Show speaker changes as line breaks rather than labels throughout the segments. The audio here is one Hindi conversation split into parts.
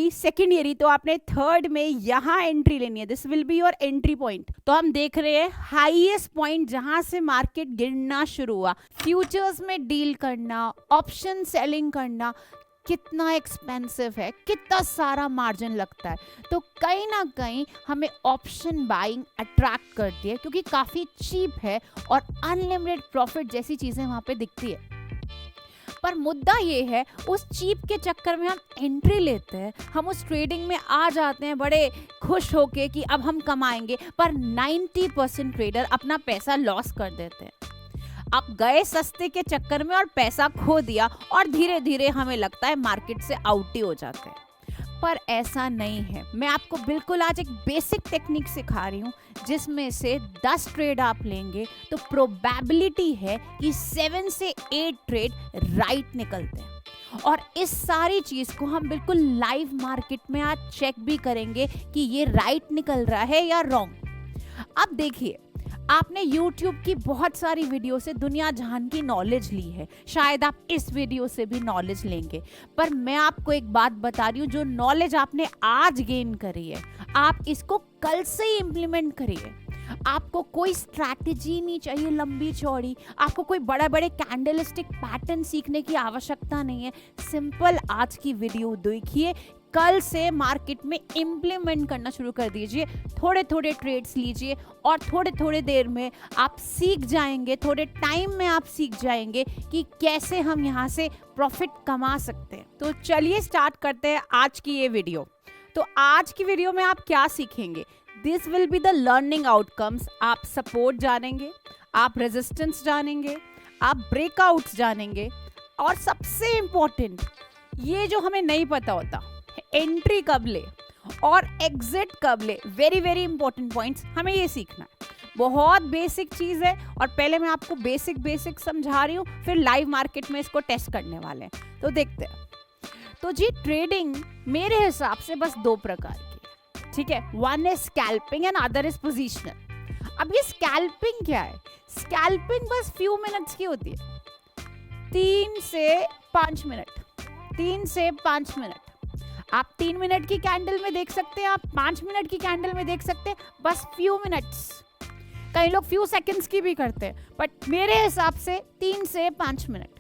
ईयरी, सेकेंड ईयरी, तो आपने थर्ड में यहाँ एंट्री लेनी है. This will be your entry point. तो हम देख रहे हैं हाईएस्ट पॉइंट जहां से मार्केट गिरना शुरू हुआ. फ्यूचर्स में डील करना, ऑप्शन सेलिंग करना कितना एक्सपेंसिव है, कितना सारा मार्जिन लगता है. तो कहीं ना कहीं हमें ऑप्शन बाइंग अट्रैक्ट करती है क्योंकि काफ़ी चीप है और अनलिमिटेड प्रॉफिट जैसी चीज़ें वहाँ पे दिखती है. पर मुद्दा ये है, उस चीप के चक्कर में हम एंट्री लेते हैं, हम उस ट्रेडिंग में आ जाते हैं बड़े खुश होके कि अब हम कमाएंगे, पर 90% ट्रेडर अपना पैसा लॉस कर देते हैं. आप गए सस्ते के चक्कर में और पैसा खो दिया और धीरे धीरे हमें लगता है मार्केट से आउट ही हो जाते हैं. पर ऐसा नहीं है. मैं आपको बिल्कुल आज एक बेसिक टेक्निक सिखा रही हूँ जिसमें से 10 ट्रेड आप लेंगे तो प्रोबेबिलिटी है कि 7 से 8 ट्रेड राइट निकलते हैं. और इस सारी चीज़ को हम बिल्कुल लाइव मार्केट में आज चेक भी करेंगे कि ये राइट निकल रहा है या रॉन्ग. अब देखिए, आपने YouTube की बहुत सारी वीडियो से दुनिया जहान की नॉलेज ली है, शायद आप इस वीडियो से भी नॉलेज लेंगे. पर मैं आपको एक बात बता रही हूँ, जो नॉलेज आपने आज गेन करी है, आप इसको कल से ही इम्प्लीमेंट करिए. आपको कोई स्ट्रैटेजी नहीं चाहिए लंबी चौड़ी, आपको कोई बड़े बड़े कैंडलस्टिक पैटर्न सीखने की आवश्यकता नहीं है. सिंपल आज की वीडियो देखिए, कल से मार्केट में इम्प्लीमेंट करना शुरू कर दीजिए. थोड़े थोड़े ट्रेड्स लीजिए और थोड़े थोड़े देर में आप सीख जाएंगे, थोड़े टाइम में आप सीख जाएंगे कि कैसे हम यहाँ से प्रॉफिट कमा सकते हैं. तो चलिए स्टार्ट करते हैं आज की ये वीडियो. तो आज की वीडियो में आप क्या सीखेंगे? This will be the learning outcomes. आप सपोर्ट जानेंगे, आप रेजिस्टेंस जानेंगे, आप ब्रेकआउट्स जानेंगे, और सबसे इम्पोर्टेंट, ये जो हमें नहीं पता होता, एंट्री कब ले और एग्जिट कब ले, वेरी वेरी इंपॉर्टेंट पॉइंट्स, हमें ये सीखना है. बहुत बेसिक चीज़ है और पहले मैं आपको बेसिक समझा रही हूँ, फिर लाइव मार्केट में इसको टेस्ट करने वाले हैं. तो देखते हैं. तो जी, ट्रेडिंग मेरे हिसाब से बस 2 प्रकार की है, ठीक है. One is scalping and other is positional. अब ये स्कैल्पिंग क्या है? स्कैल्पिंग बस फ्यू मिनट्स की होती है, 3 से 5 मिनट. 3 से 5 मिनट आप 3 मिनट की कैंडल में देख सकते हैं, आप 5 मिनट की कैंडल में देख सकते हैं, बस फ्यू मिनट्स. कई लोग फ्यू सेकंड्स की भी करते हैं, बट मेरे हिसाब से 3 से 5 मिनट.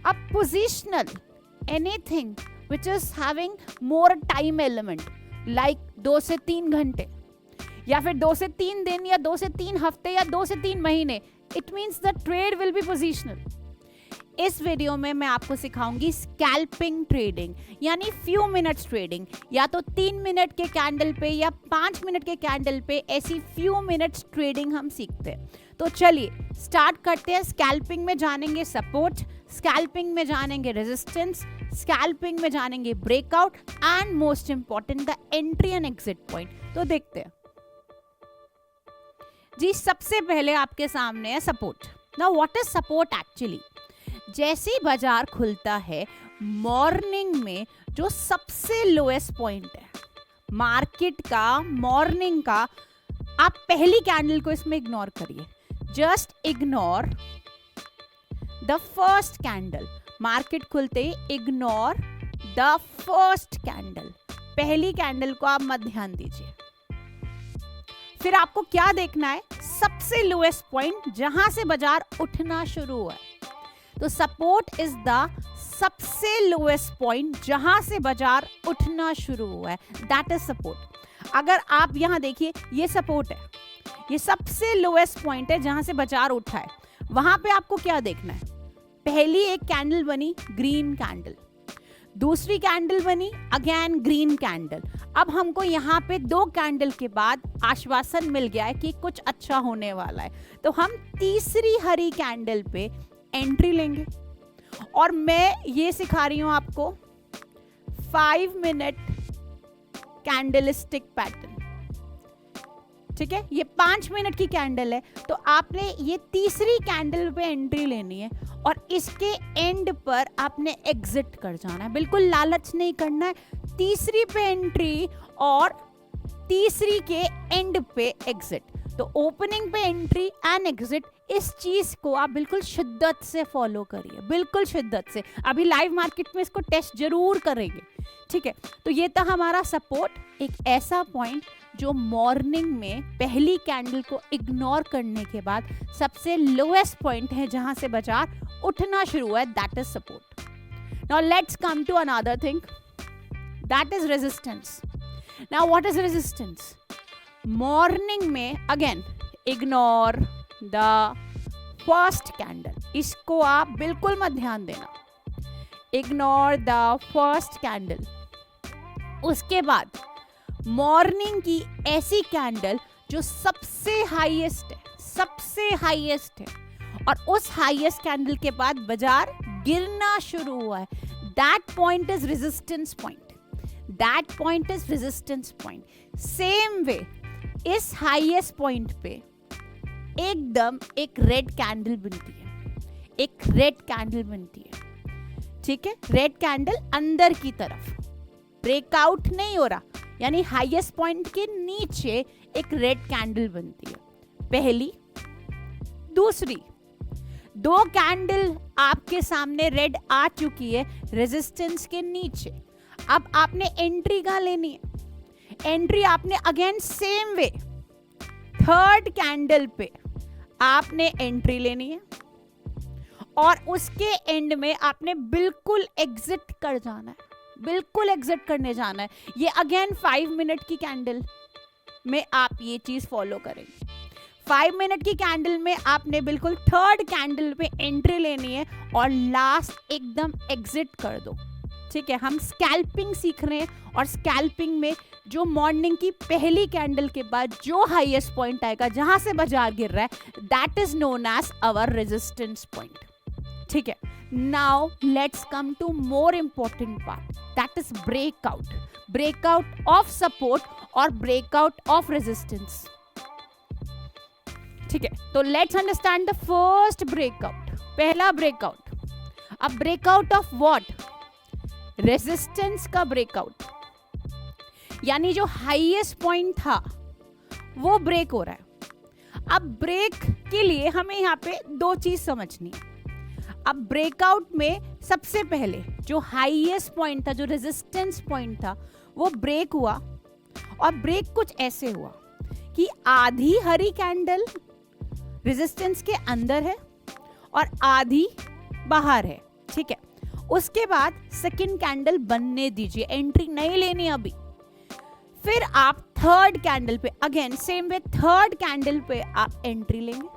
अब positional, anything which is having more time element, like 2 से 3 घंटे या फिर 2 से 3 दिन या 2 से 3 हफ्ते या 2 से 3 महीने, it means the trade will be positional. इस वीडियो में मैं आपको सिखाऊंगी स्कैल्पिंग ट्रेडिंग, यानी फ्यू मिनट्स ट्रेडिंग. या तो 3 मिनट के कैंडल पे या 5 मिनट के कैंडल पे ऐसी फ्यू मिनट्स ट्रेडिंग हम सीखते हैं. तो चलिए स्टार्ट करते हैं. स्कैल्पिंग में जानेंगे सपोर्ट, स्कैल्पिंग में जानेंगे रेजिस्टेंस, स्कैल्पिंग में जानेंगे breakout, and most important the entry and exit point. तो देखते हैं जी. सबसे पहले आपके सामने है support. Now what is support actually? जैसे ही बाजार खुलता है मॉर्निंग में, जो सबसे लोएस्ट पॉइंट है मार्केट का, मॉर्निंग का, आप पहली कैंडल को इसमें इग्नोर करिए. Just ignore the first candle. Market खुलते ही इग्नोर द फर्स्ट कैंडल, पहली कैंडल को आप मत ध्यान दीजिए. फिर आपको क्या देखना है? सबसे लोएस्ट पॉइंट जहां से बाजार उठना शुरू हुआ है. तो सपोर्ट इज द सबसे लोएस्ट पॉइंट जहां से बाजार उठना शुरू हुआ है, दैट इज सपोर्ट. अगर आप यहां देखिए, ये सपोर्ट है, ये सबसे लोएस्ट पॉइंट है जहां से बाजार उठा है. वहां पे आपको क्या देखना है? पहली एक कैंडल बनी ग्रीन कैंडल, दूसरी कैंडल बनी अगेन ग्रीन कैंडल. अब हमको यहाँ पे 2 कैंडल के बाद आश्वासन मिल गया है कि कुछ अच्छा होने वाला है. तो हम तीसरी हरी कैंडल पे एंट्री लेंगे. और मैं ये सिखा रही हूं आपको 5 मिनट कैंडलस्टिक पैटर्न, ठीक है. ये 5 मिनट की कैंडल है, तो आपने ये तीसरी कैंडल पे एंट्री लेनी है और इसके एंड पर आपने एग्जिट कर जाना है. बिल्कुल लालच नहीं करना है. तीसरी पे एंट्री और तीसरी के एंड पे एग्जिट. तो ओपनिंग पे एंट्री एंड एग्जिट इस चीज को आप बिल्कुल शिद्दत से फॉलो करिए, बिल्कुल शिद्दत से। अभी लाइव मार्केट में इसको टेस्ट जरूर करेंगे, ठीक है। तो ये था हमारा सपोर्ट, एक ऐसा पॉइंट जो मॉर्निंग में पहली कैंडल को इग्नोर करने के बाद सबसे लोएस्ट पॉइंट है जहां से बाजार उठना शुरू हुआ है, that is support. Now let's come to another thing, that is resistance. Now what is resistance? Morning में again ignore the first candle, इसको आप बिल्कुल मत ध्यान देना, इग्नोर द फर्स्ट कैंडल। उसके बाद मॉर्निंग की ऐसी कैंडल जो सबसे हाईएस्ट है, सबसे हाईएस्ट है, और उस हाईएस्ट कैंडल के बाद बाजार गिरना शुरू हुआ है, that point is resistance point, that point is resistance point. Same way इस हाईएस्ट पॉइंट पे एकदम एक रेड कैंडल बनती है, एक रेड कैंडल बनती है, ठीक है। रेड कैंडल अंदर की तरफ, ब्रेकआउट नहीं हो रहा, यानी हाईएस्ट पॉइंट के नीचे एक रेड कैंडल बनती है, पहली। दूसरी, दो कैंडल आपके सामने रेड आ चुकी है रेजिस्टेंस के नीचे। अब आपने एंट्री कहाँ लेनी है? एंट्री आपने again same way third candle पे आपने एंट्री लेनी है, और उसके एंड में आपने बिल्कुल एग्जिट कर जाना है, बिल्कुल एग्जिट करने जाना है। ये अगेन 5 मिनट की कैंडल में आप ये चीज फॉलो करेंगे। 5 मिनट की कैंडल में आपने बिल्कुल थर्ड कैंडल पे एंट्री लेनी है और लास्ट एकदम एग्जिट कर दो, ठीक है। हम स्कैल्पिंग सीख रहे हैं, और स्कैल्पिंग में जो मॉर्निंग की पहली कैंडल के बाद जो हाईएस्ट पॉइंट आएगा जहां से बाजार गिर रहा है, that is known as our resistance point, ठीक है। Now let's come to more important part, that is breakout, breakout of support और ब्रेकआउट ऑफ रेजिस्टेंस, ठीक है। तो let's understand the first breakout, पहला ब्रेकआउट। अब ब्रेकआउट ऑफ व्हाट? रेजिस्टेंस का ब्रेकआउट, यानी जो हाईएस्ट पॉइंट था वो ब्रेक हो रहा है। अब ब्रेक के लिए हमें यहाँ पे दो चीज समझनी है। अब ब्रेकआउट में सबसे पहले जो हाईएस्ट पॉइंट था, जो रेजिस्टेंस पॉइंट था, वो ब्रेक हुआ, और ब्रेक कुछ ऐसे हुआ कि आधी हरी कैंडल रेजिस्टेंस के अंदर है और आधी बाहर है, ठीक है। उसके बाद सेकंड कैंडल बनने दीजिए, एंट्री नहीं लेनी अभी। फिर आप थर्ड कैंडल पे again same way third candle पे आप एंट्री लेंगे,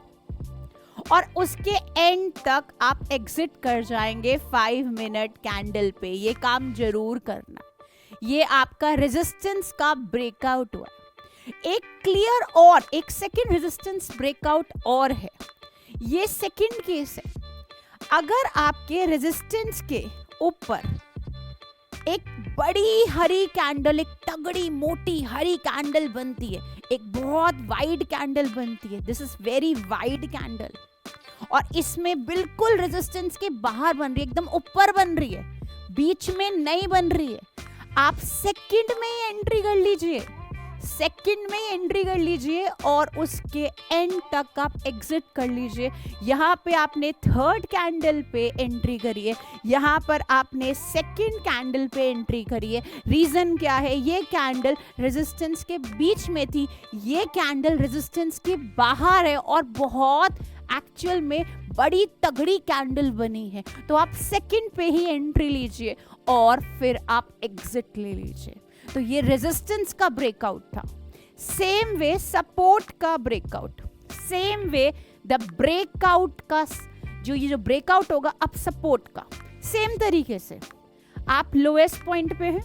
और उसके एंड तक आप एग्जिट कर जाएंगे 5 मिनट कैंडल पे। ये काम जरूर करना, ये आपका रेजिस्टेंस का ब्रेकआउट हुआ। एक क्लियर और एक सेकंड रेजिस्टेंस ब्रेकआउट और है, ये सेकंड केस है। अगर आपके रेजिस्टेंस के ऊपर एक बड़ी हरी कैंडल, एक तगड़ी मोटी हरी कैंडल बनती है, एक बहुत वाइड कैंडल बनती है, this is very wide candle, और इसमें बिल्कुल रेजिस्टेंस के बाहर बन रही है, एकदम ऊपर बन रही है, बीच में नहीं बन रही है, आप सेकंड में ही एंट्री कर लीजिए, सेकंड में ही एंट्री कर लीजिए, और उसके एंड तक आप एग्जिट कर लीजिए। यहाँ पे आपने थर्ड कैंडल पे एंट्री करी है, यहाँ पर आपने सेकंड कैंडल पे एंट्री करी है। रीजन क्या है? ये कैंडल रेजिस्टेंस के बीच में थी, ये कैंडल रेजिस्टेंस के बाहर है, और बहुत एक्चुअल में बड़ी तगड़ी कैंडल बनी है। तो आप सेकंड पे ही एंट्री लीजिए और फिर आप एग्जिट ले लीजिए। तो ये रेजिस्टेंस का ब्रेकआउट था। सेम वे सपोर्ट का breakout, same way the breakout का जो ब्रेकआउट होगा अब सपोर्ट का, सेम तरीके से आप लोएस्ट पॉइंट पे हैं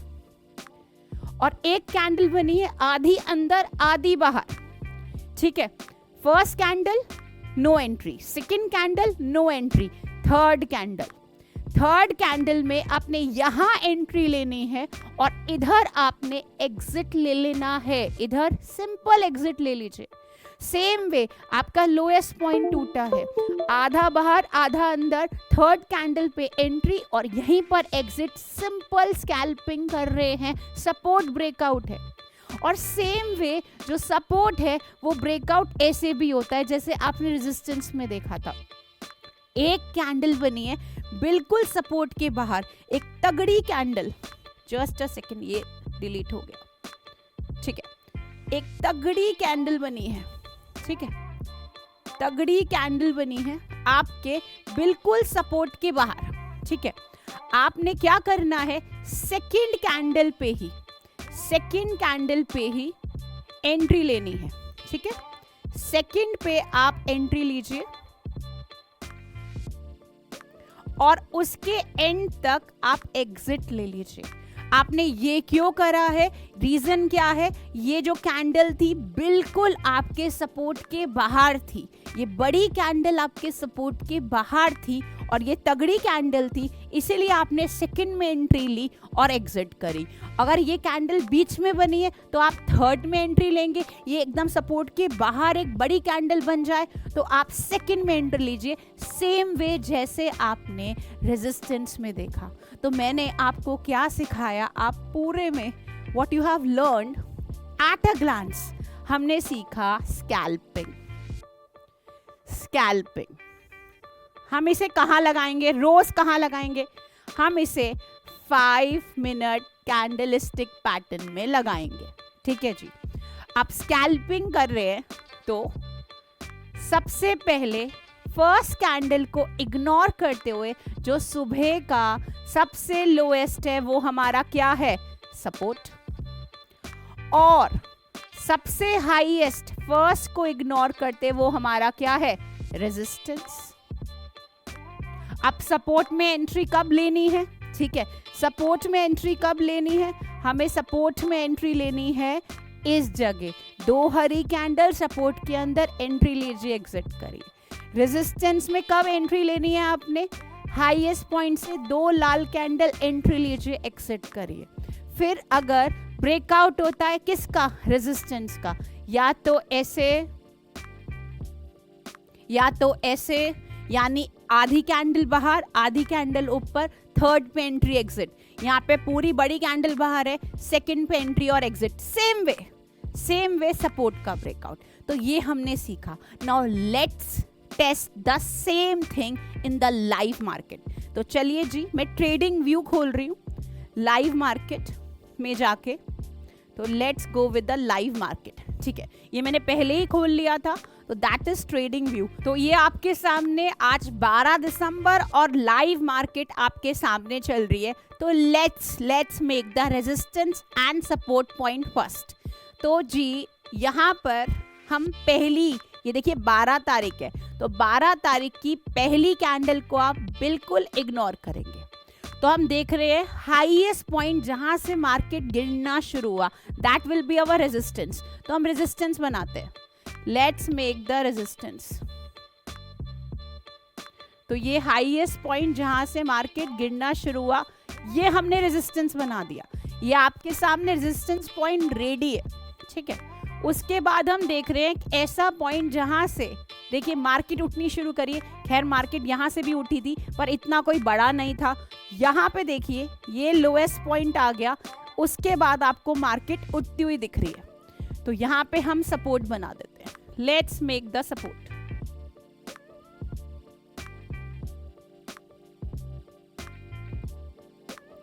और एक कैंडल बनी है आधी अंदर आधी बाहर, ठीक है। First candle no entry, second candle no entry, third candle में आपने यहां एंट्री लेनी है और इधर आपने एग्जिट ले लेना है, इधर सिंपल एग्जिट ले लीजिए। सेम वे आपका लोएस्ट पॉइंट टूटा है, आधा बाहर आधा अंदर, थर्ड कैंडल पे एंट्री और यहीं पर एग्जिट, सिंपल स्कैल्पिंग कर रहे हैं, सपोर्ट ब्रेकआउट है। और सेम वे जो सपोर्ट है वो ब्रेकआउट ऐसे भी होता है जैसे आपने रेजिस्टेंस में देखा था। एक कैंडल बनी है बिल्कुल सपोर्ट के बाहर, एक तगड़ी कैंडल, जस्ट अ सेकेंड, ये डिलीट हो गया, ठीक है, एक तगड़ी कैंडल बनी है, ठीक है, तगड़ी कैंडल बनी है आपके बिल्कुल सपोर्ट के बाहर, ठीक है। आपने क्या करना है, सेकंड कैंडल पे ही एंट्री लेनी है, ठीक है। सेकंड पे आप एंट्री लीजिए और उसके एंड तक आप एग्जिट ले लीजिए। आपने ये क्यों करा है, रीजन क्या है, ये जो कैंडल थी बिल्कुल आपके सपोर्ट के बाहर थी, ये बड़ी कैंडल आपके सपोर्ट के बाहर थी और ये तगड़ी कैंडल थी, इसीलिए आपने सेकंड में एंट्री ली और एग्जिट करी। अगर ये कैंडल बीच में बनी है तो आप थर्ड में एंट्री लेंगे, ये एकदम सपोर्ट के बाहर एक बड़ी कैंडल बन जाए तो आप सेकंड में एंट्री लीजिए, सेम वे जैसे आपने रेजिस्टेंस में देखा। तो मैंने आपको क्या सिखाया, आप पूरे में what you have learned at a glance, हमने सीखा स्कैल्पिंग। हम इसे कहाँ लगाएंगे, रोज कहाँ लगाएंगे, हम इसे 5 मिनट कैंडलस्टिक पैटर्न में लगाएंगे, ठीक है जी। आप स्कैल्पिंग कर रहे हैं तो सबसे पहले फर्स्ट कैंडल को इग्नोर करते हुए जो सुबह का सबसे लोएस्ट है वो हमारा क्या है, सपोर्ट, और सबसे हाईएस्ट फर्स्ट को इग्नोर करते वो हमारा क्या है, रेजिस्टेंस। अब सपोर्ट में एंट्री कब लेनी है, ठीक है, सपोर्ट में एंट्री कब लेनी है, हमें सपोर्ट में एंट्री लेनी है इस जगह, 2 हरी कैंडल सपोर्ट के अंदर एंट्री लीजिए, एग्जिट करिए। रेजिस्टेंस में कब एंट्री लेनी है आपने, हाईएस्ट पॉइंट से 2 लाल कैंडल एंट्री लीजिए, एक्सिट करिए। फिर अगर ब्रेकआउट होता है किसका, रेजिस्टेंस का, या तो ऐसे यानी आधी कैंडल बाहर आधी कैंडल ऊपर, थर्ड पे एंट्री एग्जिट। यहाँ पे पूरी बड़ी कैंडल बाहर है, सेकंड पे एंट्री और एग्जिट, सेम वे सपोर्ट का ब्रेकआउट। तो ये हमने सीखा। Now let's test the same thing in the live market. तो चलिए जी, मैं ट्रेडिंग व्यू खोल रही हूँ लाइव मार्केट में जाके, तो let's go with the live market, ठीक है। ये मैंने पहले ही खोल लिया था, तो दैट इज ट्रेडिंग व्यू। तो ये आपके सामने आज 12 दिसंबर और लाइव मार्केट आपके सामने चल रही है। तो let's make the resistance and support point first. तो जी यहाँ पर हम पहली, ये देखिए 12 तारीख है, तो 12 तारीख की पहली कैंडल को आप बिल्कुल इग्नोर करेंगे। तो हम देख रहे हैं हाईएस्ट पॉइंट जहां से मार्केट गिरना शुरू हुआ, that will be our resistance. तो हम रेजिस्टेंस बनाते हैं, लेट्स मेक द रेजिस्टेंस। तो ये हाईएस्ट पॉइंट जहां से मार्केट गिरना शुरू हुआ, ये हमने रेजिस्टेंस बना दिया। ये आपके सामने रेजिस्टेंस पॉइंट रेडी है, ठीक है। उसके बाद हम देख रहे हैं ऐसा पॉइंट जहां से देखिए मार्केट उठनी शुरू करी। खैर मार्केट यहाँ से भी उठी थी पर इतना कोई बड़ा नहीं था। यहाँ पे देखिए ये लोएस्ट पॉइंट आ गया, उसके बाद आपको मार्केट उठती हुई दिख रही है। तो यहाँ पे हम सपोर्ट बना देते हैं, लेट्स मेक द सपोर्ट।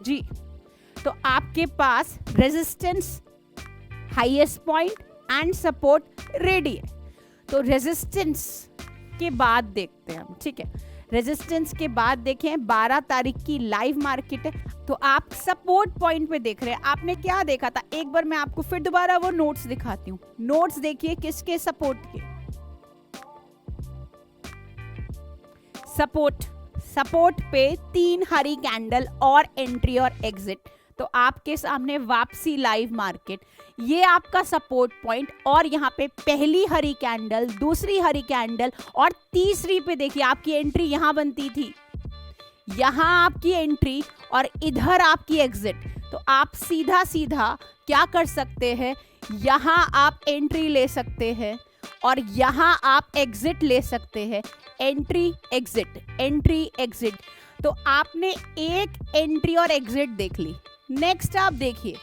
जी, तो आपके पास resistance, highest point and support ready है। तो रेजिस्टेंस के बाद देखते हैं हम, ठीक है। रेजिस्टेंस के बाद देखें 12 तारीख की लाइव मार्केट है, तो आप सपोर्ट पॉइंट पे देख रहे हैं। आपने क्या देखा था, एक बार मैं आपको फिर दोबारा वो नोट्स दिखाती हूँ। नोट्स देखिए किसके, सपोर्ट के। सपोर्ट पे 3 हरी कैंडल और एंट्री और एग्जिट। तो आपके सामने वापसी लाइव मार्केट, ये आपका सपोर्ट पॉइंट, और यहाँ पे पहली हरी कैंडल, दूसरी हरी कैंडल और तीसरी पे देखिए आपकी एंट्री यहाँ बनती थी, यहाँ आपकी एंट्री और इधर आपकी एग्जिट। तो आप सीधा क्या कर सकते हैं, यहाँ आप एंट्री ले सकते हैं और यहाँ आप एग्जिट ले सकते हैं। Entry exit, entry exit. तो आपने एक एंट्री और एग्जिट देख ली। नेक्स्ट आप देखिए,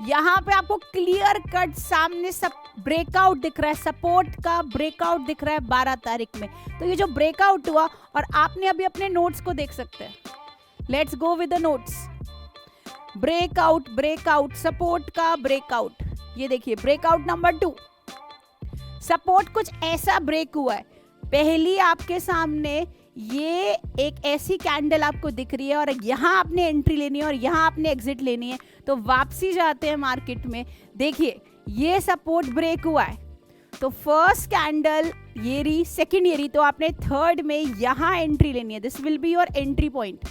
यहाँ पे आपको क्लियर कट सामने सब ब्रेकआउट दिख रहा है, सपोर्ट का ब्रेकआउट दिख रहा है 12 तारीख में। तो ये जो ब्रेकआउट हुआ, और आपने अभी अपने नोट्स को देख सकते हैं, let's go with the notes. Breakout, breakout, support का ब्रेकआउट, ये देखिए ब्रेकआउट नंबर 2। सपोर्ट कुछ ऐसा ब्रेक हुआ है, पहली आपके सामने ये एक ऐसी कैंडल आपको दिख रही है, और यहाँ आपने एंट्री लेनी है और यहाँ आपने एग्जिट लेनी है। तो वापसी जाते हैं मार्केट में, देखिए ये सपोर्ट ब्रेक हुआ है, तो फर्स्ट कैंडल ये रही, सेकंड ये रही, तो आपने थर्ड में यहाँ एंट्री लेनी है। This will be your entry point,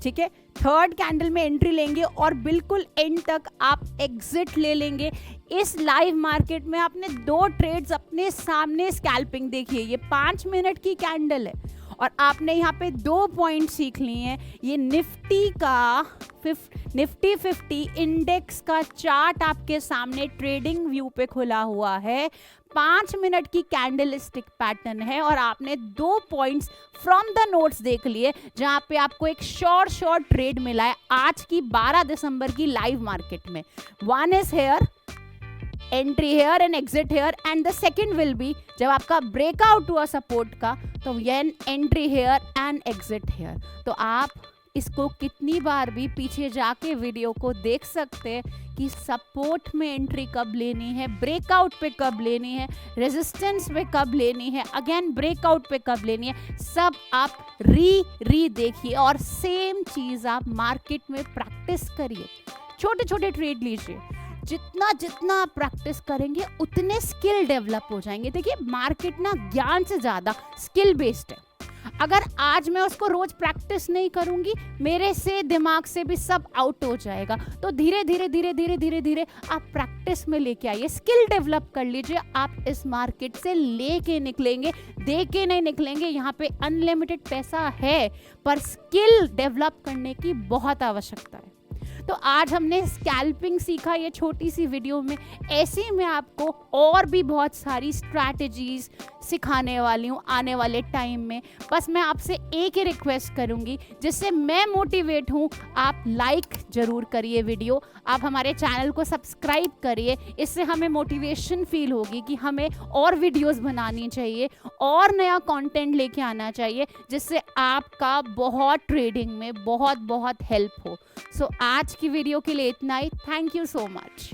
ठीक है। थर्ड कैंडल में एंट्री लेंगे और बिल्कुल एंड तक आप एग्जिट ले लेंगे। इस लाइव मार्केट में आपने 2 ट्रेड्स अपने सामने स्कैल्पिंग, देखिए ये 5 मिनट की कैंडल है, और आपने यहाँ पे 2 पॉइंट सीख लिए हैं। ये निफ्टी का निफ्टी 50 इंडेक्स का चार्ट आपके सामने ट्रेडिंग व्यू पे खुला हुआ है, 5 मिनट की कैंडलस्टिक पैटर्न है, और आपने 2 पॉइंट्स फ्रॉम द नोट्स देख लिए, जहां पे आपको एक शॉर्ट ट्रेड मिला है आज की 12 दिसंबर की लाइव मार्केट में। One is here, entry here and exit here, and the second will be जब आपका ब्रेकआउट हुआ सपोर्ट का, तो when entry here and exit here. तो आप इसको कितनी बार भी पीछे जाके वीडियो को देख सकते हैं कि सपोर्ट में एंट्री कब लेनी है, ब्रेकआउट पे कब लेनी है, रेजिस्टेंस पे कब लेनी है, अगेन ब्रेकआउट पे कब लेनी है, सब आप री देखिए, और सेम चीज आप मार्केट में प्रैक्टिस करिए। छोटे छोटे ट्रेड लीजिए, जितना आप प्रैक्टिस करेंगे उतने स्किल डेवलप हो जाएंगे। देखिए मार्केट ना ज्ञान से ज्यादा स्किल बेस्ड है। अगर आज मैं उसको रोज प्रैक्टिस नहीं करूंगी, मेरे से दिमाग से भी सब आउट हो जाएगा। तो धीरे धीरे आप प्रैक्टिस में लेके आइए, स्किल डेवलप कर लीजिए। आप इस मार्केट से लेके निकलेंगे, दे के नहीं निकलेंगे। यहाँ पे अनलिमिटेड पैसा है, पर स्किल डेवलप करने की बहुत आवश्यकता है। तो आज हमने स्कैल्पिंग सीखा ये छोटी सी वीडियो में। ऐसे ही मैं आपको और भी बहुत सारी स्ट्रैटेजीज सिखाने वाली हूँ आने वाले टाइम में। बस मैं आपसे एक ही रिक्वेस्ट करूँगी, जिससे मैं मोटिवेट हूँ, आप लाइक जरूर करिए वीडियो, आप हमारे चैनल को सब्सक्राइब करिए। इससे हमें मोटिवेशन फील होगी कि हमें और वीडियोस बनानी चाहिए और नया कंटेंट लेके आना चाहिए, जिससे आपका बहुत ट्रेडिंग में बहुत हेल्प हो। सो आज की वीडियो के लिए इतना ही। Thank you so much.